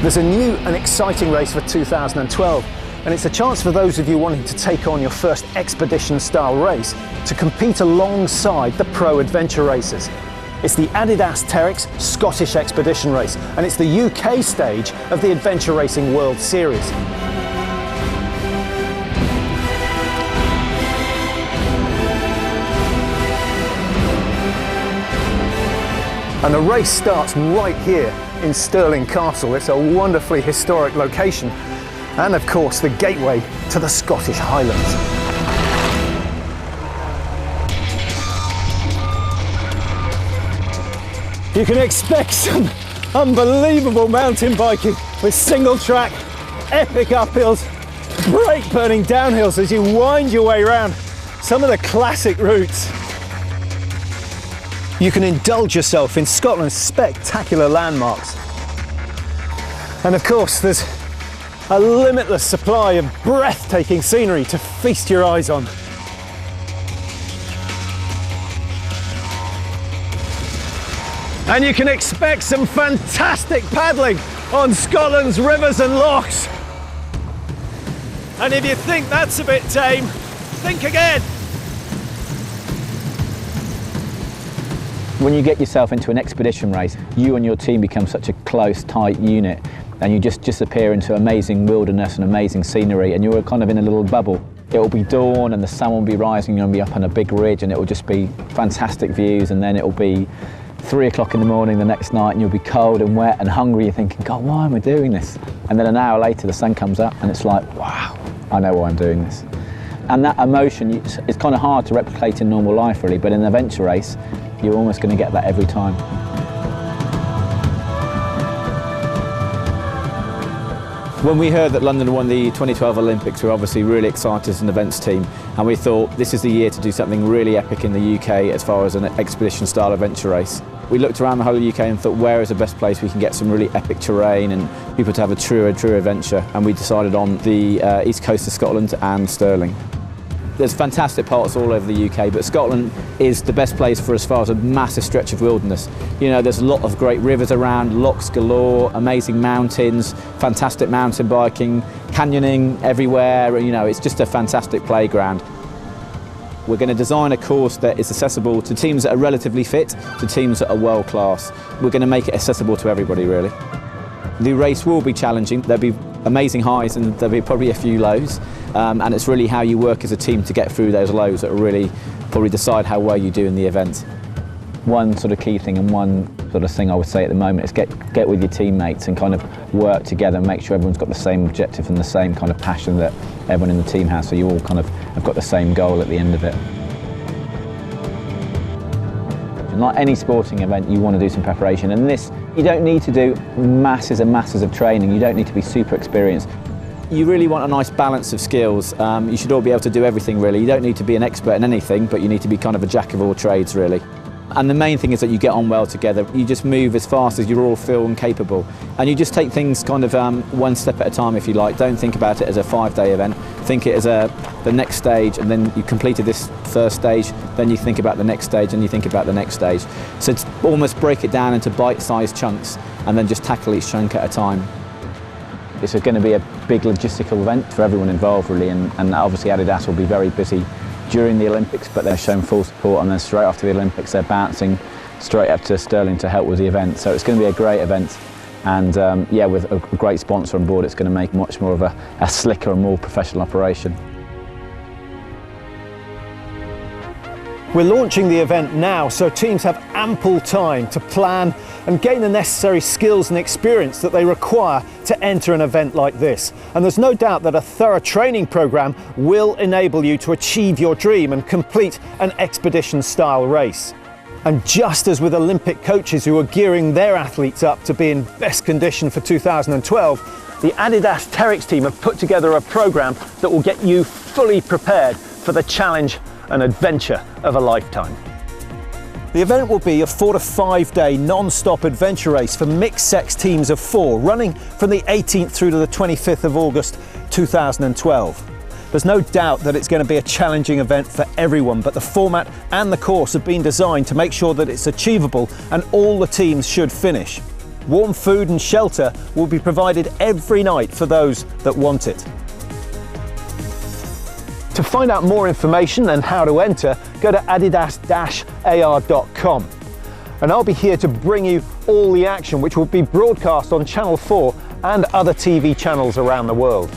There's a new and exciting race for 2012, and it's a chance for those of you wanting to take on your first expedition-style race to compete alongside the pro adventure racers. It's the Adidas TERREX Scottish Expedition Race, and it's the UK stage of the Adventure Racing World Series. And the race starts right here in Stirling Castle. It's a wonderfully historic location, and of course the gateway to the Scottish Highlands. You can expect some unbelievable mountain biking with single track, epic uphills, brake burning downhills as you wind your way around some of the classic routes. You can indulge yourself in Scotland's spectacular landmarks. And of course, there's a limitless supply of breathtaking scenery to feast your eyes on. And you can expect some fantastic paddling on Scotland's rivers and lochs. And if you think that's a bit tame, think again. When you get yourself into an expedition race, you and your team become such a close, tight unit, and you just disappear into amazing wilderness and amazing scenery, and you're kind of in a little bubble. It will be dawn and the sun will be rising, you'll be up on a big ridge, and it will just be fantastic views, and then it will be 3 o'clock in the morning the next night, and you'll be cold and wet and hungry. You're thinking, God, why am I doing this? And then an hour later the sun comes up and it's like, wow, I know why I'm doing this. And that emotion, it's kind of hard to replicate in normal life really, but in an adventure race, you're almost going to get that every time. When we heard that London won the 2012 Olympics, we were obviously really excited as an events team, and we thought this is the year to do something really epic in the UK as far as an expedition-style adventure race. We looked around the whole of the UK and thought, where is the best place we can get some really epic terrain and people to have a true adventure, and we decided on the east coast of Scotland and Stirling. There's fantastic parts all over the UK, but Scotland is the best place for as far as a massive stretch of wilderness. You know, there's a lot of great rivers around, lochs galore, amazing mountains, fantastic mountain biking, canyoning everywhere. You know, it's just a fantastic playground. We're going to design a course that is accessible to teams that are relatively fit, to teams that are world class. We're going to make it accessible to everybody, really. The race will be challenging. There'll be amazing highs and there'll be probably a few lows, and it's really how you work as a team to get through those lows that will really probably decide how well you do in the event. One sort of key thing and one sort of thing I would say at the moment is get with your teammates and kind of work together and make sure everyone's got the same objective and the same kind of passion that everyone in the team has, so you all kind of have got the same goal at the end of it. Like any sporting event, you want to do some preparation, and this, you don't need to do masses and masses of training, you don't need to be super experienced. You really want a nice balance of skills. You should all be able to do everything really. You don't need to be an expert in anything, but you need to be kind of a jack of all trades really. And the main thing is that you get on well together. You just move as fast as you all feel and capable. And you just take things kind of one step at a time, if you like. Don't think about it as a 5-day event. Think it as the next stage, and then you completed this first stage, then you think about the next stage, and you think about the next stage. So it's almost break it down into bite-sized chunks, and then just tackle each chunk at a time. It's going to be a big logistical event for everyone involved, really, and obviously Adidas will be very busy during the Olympics, but they're showing full support, and then straight after the Olympics they're bouncing straight up to Stirling to help with the event. So it's going to be a great event, and yeah, with a great sponsor on board, it's going to make much more of a slicker and more professional operation. We're launching the event now, so teams have ample time to plan and gain the necessary skills and experience that they require to enter an event like this. And there's no doubt that a thorough training programme will enable you to achieve your dream and complete an expedition-style race. And just as with Olympic coaches who are gearing their athletes up to be in best condition for 2012, the Adidas TERREX team have put together a programme that will get you fully prepared for the challenge and adventure of a lifetime. The event will be a 4 to 5 day non-stop adventure race for mixed sex teams of 4, running from the 18th through to the 25th of August 2012. There's no doubt that it's going to be a challenging event for everyone, but the format and the course have been designed to make sure that it's achievable and all the teams should finish. Warm food and shelter will be provided every night for those that want it. To find out more information and how to enter, go to adidas-ar.com. And I'll be here to bring you all the action, which will be broadcast on Channel 4 and other TV channels around the world.